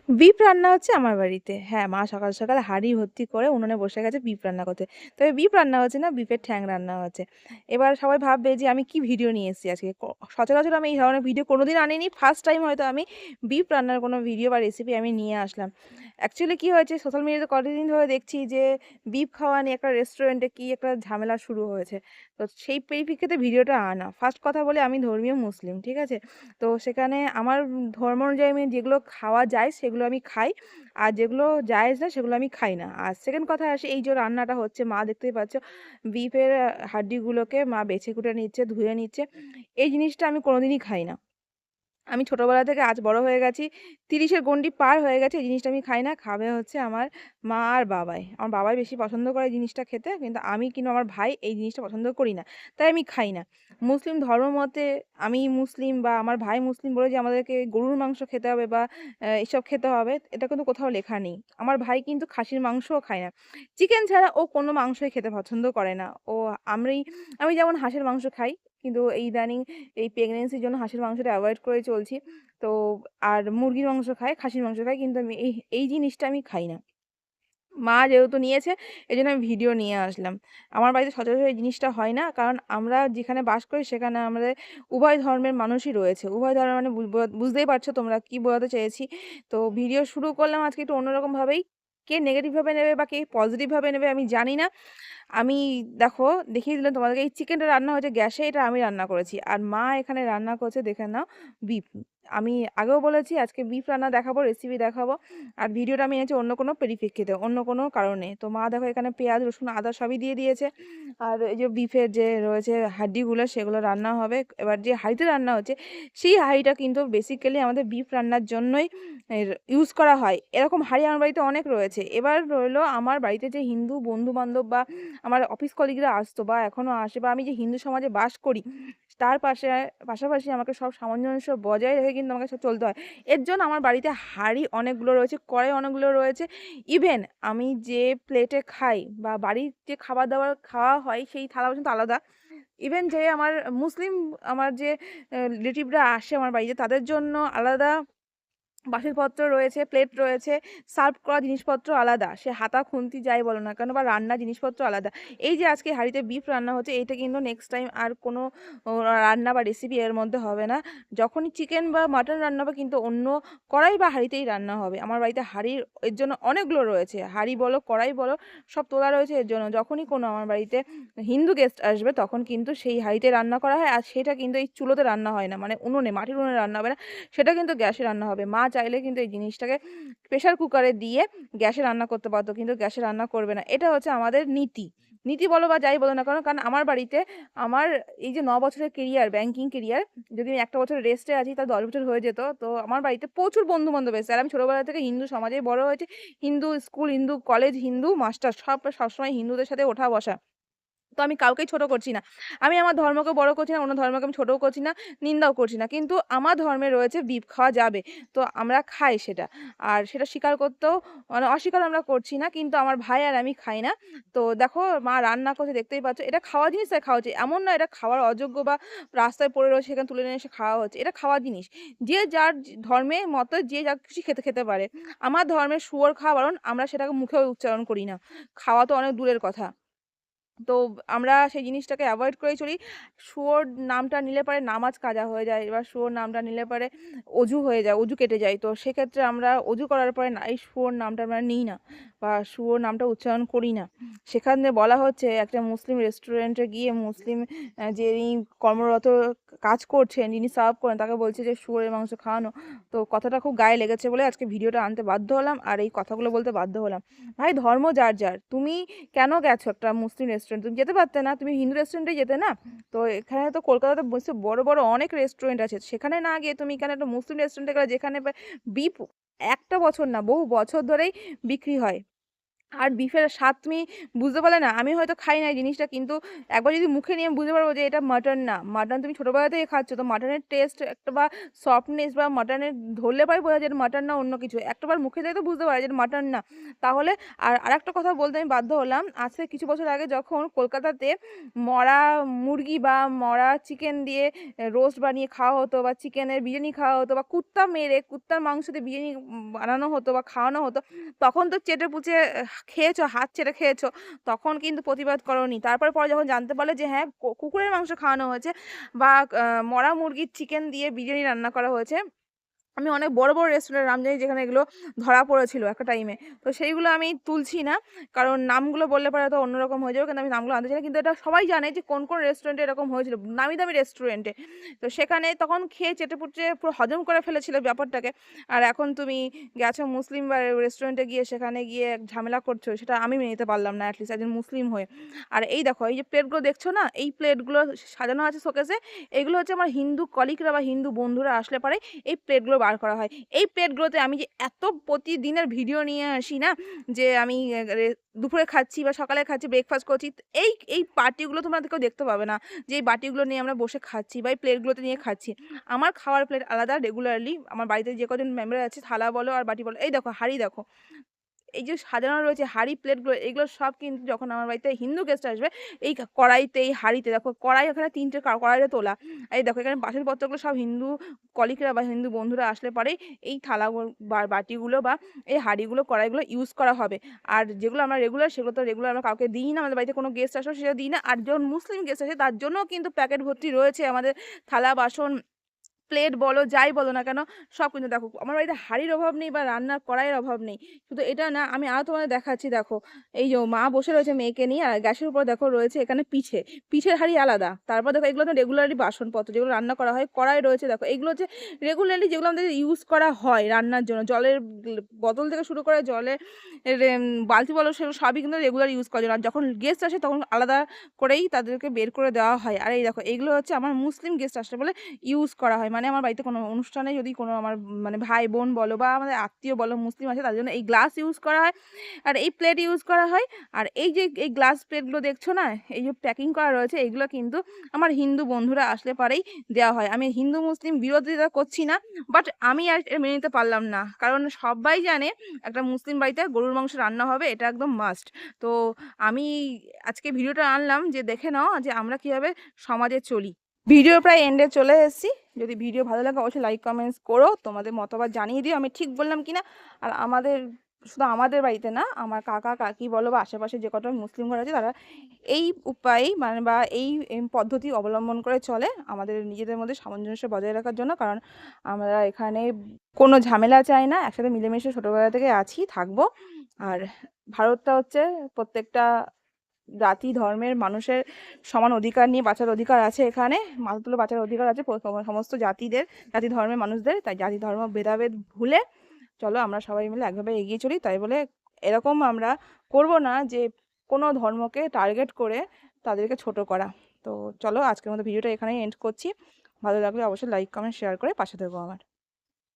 Beef রান্না হচ্ছে আমার বাড়িতে। হ্যাঁ, মা সকাল, সকাল হাঁড়ি ভর্তি করে উনুনে বসে গেছে বিফ রান্না করতে। তবে বিফ রান্না হচ্ছে না, বিফের ঠ্যাং রান্না হচ্ছে। এবার সবাই ভাববে যে আমি কি ভিডিও নিয়ে এসেছি আজকে। সচরাচর আমি এই ধরনের ভিডিও কোনোদিন আনিনি। ফার্স্ট টাইম হয়তো আমি বিফ রান্নার কোনো ভিডিও বা রেসিপি আমি নিয়ে আসলাম। অ্যাকচুয়ালি কি হয়েছে, সোশ্যাল মিডিয়াতে কতদিন ধরে দেখছি যে বিফ খাওয়া নিয়ে একটা রেস্টুরেন্টে কি একটা ঝামেলা শুরু হয়েছে। তো সেই পরিপ্রেক্ষিতে ভিডিওটা আনা। ফার্স্ট কথা বলি, আমি ধর্মীয় মুসলিম, ঠিক আছে? তো সেখানে আমার ধর্ম অনুযায়ী আমি যেগুলো খাওয়া যায় সেগুলো আমি খাই। আর যেগুলো জায়েজ না সেগুলো আমি খাই না। আর সেকেন্ড কথায় আসি, এই যে রান্নাটা হচ্ছে মা দেখতেই পাচ্ছ বিফের হাড্ডিগুলোকে মা বেছে কুটে নিচ্ছে, ধুয়ে নিচ্ছে। এই জিনিসটা আমি কোনোদিনই খাই না। আমি ছোটবেলা থেকে আজ বড় হয়ে গেছি। ৩০ এর গণ্ডি পার হয়ে গেছে। এই জিনিসটা আমি খাই না। খাবে হচ্ছে আমার মা আর বাবাই। আমার বাবাই বেশি পছন্দ করে এই জিনিসটা খেতে। কিন্তু আমি কিংবা আমার ভাই এই জিনিসটা পছন্দ করি না। তাই আমি খাই না। মুসলিম ধর্ম মতে আমি মুসলিম বা আমার ভাই মুসলিম বলে যে আমাদেরকে গরুর মাংস খেতে হবে বা এসব খেতে হবে, এটা কিন্তু কোথাও লেখা নেই। আমার ভাই কিন্তু খাসির মাংসও খায় না। চিকেন ছাড়া ও কোনো মাংসই খেতে পছন্দ করে না। আমি যেমন হাঁসের মাংস খাই, কিন্তু ইদানিং এই প্রেগন্যান্সির জন্য হাঁসের মাংসটা এভয়েড করে চলছি। তো আর মুরগির মাংস খাই, খাসির মাংস খাই, কিন্তু আমি এই জিনিসটা আমি খাই না। মা যেহেতু নিয়েছে এজন্য আমি ভিডিও নিয়ে আসলাম। আমার বাড়িতে সচরাচর এই জিনিসটা হয় না। কারণ আমরা যেখানে বাস করি সেখানে আমাদের উভয় ধর্মের মানুষই রয়েছে। উভয় ধর্মের মানে বুঝতেই পারছো তোমরা কি বোঝাতে চেয়েছি। তো ভিডিও শুরু করলাম আজকে একটু অন্যরকম ভাবেই। কে নেগেটিভ ভাবে নেবে বা কে পজিটিভ ভাবে নেবে আমি জানি না। আমি দেখো দেখিয়ে দিলাম তোমাদেরকে, এই চিকেনটা রান্না হয়েছে গ্যাসে, এটা আমি রান্না করেছি। আর মা এখানে রান্না করছে, দেখে নাও, বিফ। আমি আগেও বলেছি আজকে বিফ রান্না দেখাবো, রেসিপি দেখাবো। আর ভিডিওটা আমি এনেছি অন্য কোনো পরিপ্রেক্ষিতে, অন্য কোনো কারণে। তো মা দেখো এখানে পেঁয়াজ, রসুন, আদা সবই দিয়ে দিয়েছে। আর এই যে বিফের যে রয়েছে হাড্ডিগুলো সেগুলো রান্না হবে। এবার যে হাঁড়িতে রান্না হচ্ছে সেই হাঁড়িটা কিন্তু বেসিক্যালি আমাদের বিফ রান্নার জন্যই ইউজ করা হয়। এরকম হাঁড়ি আমার বাড়িতে অনেক রয়েছে। এবার রইলো আমার বাড়িতে যে হিন্দু বন্ধু-বান্ধব বা আমার অফিস কলিগরা আসতো বা এখনো আসে বা আমি যে হিন্দু সমাজে বাস করি তার পাশাপাশি আমাকে সব সামঞ্জস্য বজায় রেখে কিন্তু আমাকে সব চলতে হয়। এর জন্য আমার বাড়িতে হাঁড়ি অনেকগুলো রয়েছে, কড়াই অনেকগুলো রয়েছে। ইভেন আমি যে প্লেটে খাই বা বাড়ির যে খাবার দাবার খাওয়া হয় সেই থালা বাসন তো আলাদা। ইভেন যে আমার মুসলিম, আমার যে রিলেটিভরা আসে আমার বাড়িতে তাদের জন্য আলাদা বাসনপত্র রয়েছে, প্লেট রয়েছে, সার্ভ করা জিনিসপত্র আলাদা। সে হাতা খুন্তি যাই বলো না কেন বা রান্নার জিনিসপত্র আলাদা। এই যে আজকে হাঁড়িতে বিফ রান্না হচ্ছে এইটা কিন্তু নেক্সট টাইম আর কোনো রান্না বা রেসিপি এর মধ্যে হবে না। যখনই চিকেন বা মাটন রান্না হবে কিন্তু অন্য কড়াই বা হাঁড়িতেই রান্না হবে। আমার বাড়িতে হাঁড়ির এর জন্য অনেকগুলো রয়েছে। হাঁড়ি বলো, কড়াই বলো, সব তোলা রয়েছে এর জন্য। যখনই কোনো আমার বাড়িতে হিন্দু গেস্ট আসবে তখন কিন্তু সেই হাঁড়িতে রান্না করা হয়। আর সেটা কিন্তু এই চুলোতে রান্না হয় না। মানে উনুনে, মাটির উনুনে রান্না হবে না। সেটা কিন্তু গ্যাসে রান্না হবে। মা চাইলে কিন্তু এই জিনিসটাকে প্রেশার কুকারে দিয়ে গ্যাসে রান্না করতে পারতো, কিন্তু গ্যাসে রান্না করবে না। এটা হচ্ছে আমাদের নীতি। নীতি বলো বা যাই বলো না কেন, কারণ আমার বাড়িতে আমার এই যে ৯ বছরের কেরিয়ার, ব্যাংকিং কেরিয়ার, যদি আমি একটা বছর রেস্টে আছি তার ১০ বছর হয়ে যেত। তো আমার বাড়িতে প্রচুর বন্ধু-বান্ধব এসেছে। আর আমি ছোটবেলা থেকে হিন্দু সমাজেই বড় হয়েছি। Hindu school, Hindu college, Hindu master, সবসময় হিন্দুদের সাথে ওঠা বসা। তো আমি কাউকেই ছোট করছি না। আমি আমার ধর্মকে বড় করছি না, অন্য ধর্মকে আমি ছোটও করছি না, নিন্দাও করছি না। কিন্তু আমার ধর্মে রয়েছে বিফ খাওয়া যাবে। তো আমরা খাই সেটা। আর সেটা স্বীকার করতেও মানে অস্বীকার আমরা করছি না। কিন্তু আমার ভাই আর আমি খাই না। তো দেখো মা রান্না করছে দেখতেই পাচ্ছ। এটা খাওয়া জিনিস, তাই খাওয়া হচ্ছে। এমন না এটা খাওয়ার অযোগ্য বা রাস্তায় পড়ে রয়েছে সেখানে তুলে নিয়ে এসে খাওয়া হচ্ছে। এটা খাওয়া জিনিস। যে যার ধর্মের মতো যে যা খুশি খেতে পারে। আমার ধর্মের শুয়োর খাওয়া বারণ, আমরা সেটাকে মুখেও উচ্চারণ করি না। খাওয়া তো অনেক দূরের কথা। তো আমরা সেই জিনিসটাকে এভয়েড করেই চলি। শুয়োর নামটা নিলে পরে নামাজ কাজা হয়ে যায়। এবার শুয়োর নামটা নিলে পরে অজু হয়ে যায়, অজু কেটে যায়। তো সেক্ষেত্রে আমরা অজু করার পরে না এই শুয়োর নামটা আমরা নিই না বা শুয়োর নামটা উচ্চারণ করি না। সেখানে বলা হচ্ছে একটা মুসলিম রেস্টুরেন্টে গিয়ে মুসলিম যিনি কর্মরত কাজ করছেন, যিনি সার্ভ করেন তাকে বলছে যে শুয়োরের মাংস খাওয়ানো। তো কথাটা খুব গায়ে লেগেছে বলে আজকে ভিডিওটা আনতে বাধ্য হলাম আর এই কথাগুলো বলতে বাধ্য হলাম। ভাই ধর্ম যার যার। তুমি কেন গেছো একটা মুসলিম রেস্টুরেন্ট? তুমি যেতে পারতে না? তুমি হিন্দু রেস্টুরেন্টেই যেতে না? তো এখানে তো কলকাতাতে বসে বড়, বড় অনেক রেস্টুরেন্ট আছে। সেখানে না গিয়ে তুমি এখানে একটা মুসলিম রেস্টুরেন্টে গেলে যেখানে বিফ একটা বছর না বহু বছর ধরেই বিক্রি হয়। আর বিফের স্বাদ তুমি বুঝতে পারলে না। আমি হয়তো খাই না এই জিনিসটা, কিন্তু একবার যদি মুখে নিয়ে বুঝতে পারবো যে এটা মাটন না। মাটন তুমি ছোটবেলা থেকে খাচ্ছ, তো মাটনের টেস্ট একটা বা সফটনেস বা মাটনের ধরলে পরে বোঝা যায় এটা মাটন না অন্য কিছু। একটাবার মুখে দিয়ে তো বুঝতে পারা যায় এটা মাটন না। তাহলে আর আরেকটা কথা বলতে আমি বাধ্য হলাম। আজ থেকে কিছু বছর আগে যখন কলকাতাতে মরা মুরগি বা মরা চিকেন দিয়ে রোস্ট বানিয়ে খাওয়া হতো, বা চিকেনের বিরিয়ানি খাওয়া হতো, বা কুত্তা মেরে কুত্তার মাংস দিয়ে বিরিয়ানি বানানো হতো বা খাওয়ানো হতো, তখন তো চেটেপুচে খেয়েছো, হাত চেটে খেয়েছো। তখন কিন্তু প্রতিবাদ করোনি। তারপরে পরে যখন জানতে পারলে যে হ্যাঁ, কুকুরের মাংস খাওয়ানো হয়েছে বা মরা মুরগির চিকেন দিয়ে বিরিয়ানি রান্না করা হয়েছে, আমি অনেক বড়, বড় রেস্টুরেন্টের নাম জানি যেখানে এগুলো ধরা পড়েছিল একটা টাইমে। তো সেইগুলো আমি তুলছি না। কারণ নামগুলো বললে পরে হয়তো অন্যরকম হয়ে যাবে। কিন্তু আমি নামগুলো আনতে চাই না। কিন্তু এটা সবাই জানে যে কোন, কোন রেস্টুরেন্টে এরকম হয়েছিল। নামি দামি রেস্টুরেন্টে। তো সেখানে তখন খেয়ে চেটেপুটে পুরো হজম করে ফেলেছিল ব্যাপারটাকে। আর এখন তুমি গেছো মুসলিম বা রেস্টুরেন্টে গিয়ে সেখানে গিয়ে ঝামেলা করছো। সেটা আমি মেনে নিতে পারলাম না, এটলিস্ট একজন মুসলিম হয়ে। আর এই দেখো, এই যে প্লেটগুলো দেখছো না? এই প্লেটগুলো সাজানো আছে শোকেসে। এগুলো হচ্ছে আমার হিন্দু কলিগরা বা হিন্দু বন্ধুরা আসলে পরে এই প্লেটগুলো বার করা হয়। এই প্লেটগুলোতে আমি যে এত প্রতিদিনের ভিডিও নিয়ে আসি না, যে আমি দুপুরে খাচ্ছি বা সকালে খাচ্ছি, ব্রেকফাস্ট করছি। এই পার্টিগুলো তোমরা কেউ দেখতে পাবে না। যে এই বাটিগুলো নিয়ে আমরা বসে খাচ্ছি বা এই প্লেটগুলোতে নিয়ে খাচ্ছি। আমার খাওয়ার প্লেট আলাদা রেগুলারলি। আমার বাড়িতে যে কজন মেম্বার আছে, থালা বলো আর বাটি বলো, এই দেখো হাঁড়ি দেখো। এই যে সাজানো রয়েছে হাঁড়ি প্লেটগুলো, এগুলো সব কিন্তু যখন আমার বাড়িতে হিন্দু গেস্ট আসবে, এই কড়াইতে, এই হাঁড়িতে দেখো, কড়াই ওখানে ৩ টে কড়াইতে তোলা। এই দেখো এখানে বাসনপত্রগুলো সব হিন্দু কলিগরা বা হিন্দু বন্ধুরা আসলে পরেই এই থালা বা বাটিগুলো বা এই হাঁড়িগুলো, কড়াইগুলো ইউজ করা হবে। আর যেগুলো আমরা রেগুলার, সেগুলো তো রেগুলার আমরা কাউকে দিই না। আমাদের বাড়িতে কোনো গেস্ট আসলে সেটা দিই না। আর যখন মুসলিম গেস্ট আসে তার জন্যও কিন্তু প্যাকেট ভর্তি রয়েছে আমাদের থালা বাসন, প্লেট বলো, যাই বলো না কেন, সব কিন্তু দেখো। আমার বাড়িতে হাঁড়ির অভাব নেই বা রান্নার কড়াইয়ের অভাব নেই। শুধু এটা না, আমি আরো তোমাদের দেখাচ্ছি দেখো। এই যে মা বসে রয়েছে মেয়েকে নিয়ে, আর গ্যাসের উপর দেখো রয়েছে এখানে পিঠের হাঁড়ি আলাদা। তারপর দেখো এগুলো তো রেগুলারলি বাসনপত্র যেগুলো রান্না করা হয়, কড়াই রয়েছে দেখো। এগুলো হচ্ছে রেগুলারলি যেগুলো আমাদের ইউজ করা হয় রান্নার জন্য। জলের বোতল থেকে শুরু করে জলের বালতি বলো, সেগুলো সবই কিন্তু রেগুলার ইউজ করার জন্য। আর যখন গেস্ট আসে তখন আলাদা করেই তাদেরকে বের করে দেওয়া হয়। আর এই দেখো এইগুলো হচ্ছে আমার মুসলিম গেস্ট আসলে বলে ইউজ করা হয়। মানে আমার বাড়িতে কোনো অনুষ্ঠানে যদি কোনো আমার মানে ভাই বোন বলো বা আমাদের আত্মীয় বলো মুসলিম আছে, তাদের জন্য এই গ্লাস ইউজ করা হয় আর এই প্লেট ইউজ করা হয়। আর এই যে এই গ্লাস প্লেটগুলো দেখছো না, এই যে প্যাকিং করা রয়েছে, এগুলো কিন্তু আমার হিন্দু বন্ধুরা আসলে পরেই দেওয়া হয়। আমি হিন্দু মুসলিম বিরোধিতা করছি না, বাট আমি আর এটা মেনে নিতে পারলাম না। কারণ সবাই জানে একটা মুসলিম বাড়িতে গরুর মাংস রান্না হবে, এটা একদম মাস্ট। তো আমি আজকে ভিডিওটা আনলাম যে দেখে নাও যে আমরা কিভাবে সমাজে চলি। ভিডিও প্রায় এন্ডে চলে এসেছি। যদি ভিডিও ভালো লাগে অবশ্যই লাইক কমেন্টস করো, তোমাদের মতামত জানিয়ে দিও আমি ঠিক বললাম কিনা। আর আমাদের, শুধু আমাদের বাড়িতে না, আমার কাকা কাকি বলো বা আশেপাশে যে কটা মুসলিম ঘর আছে, তারা এই উপায় মানে বা এই পদ্ধতি অবলম্বন করে চলে আমাদের নিজেদের মধ্যে সামঞ্জস্য বজায় রাখার জন্য। কারণ আমরা এখানে কোনো ঝামেলা চাই না, একসাথে মিলেমিশে ছোটবেলা থেকে আছি, থাকবো। আর ভারতটা হচ্ছে প্রত্যেকটা জাতি ধর্মের মানুষের সমান অধিকার নিয়ে বাঁচার অধিকার আছে এখানে। মাথা তুলে বাঁচার অধিকার আছে সমস্ত জাতিদের, জাতি ধর্মের মানুষদের। তাই জাতি ধর্ম ভেদাভেদ ভুলে চলো আমরা সবাই মিলে একভাবে এগিয়ে চলি। তাই বলে এরকম আমরা করব না যে কোনো ধর্মকে টার্গেট করে তাদেরকে ছোট করা। তো চলো আজকের মতো ভিডিওটা এখানেই এন্ড করছি। ভালো লাগলে অবশ্যই লাইক কমেন্ট শেয়ার করে পাশে থেকো আমার।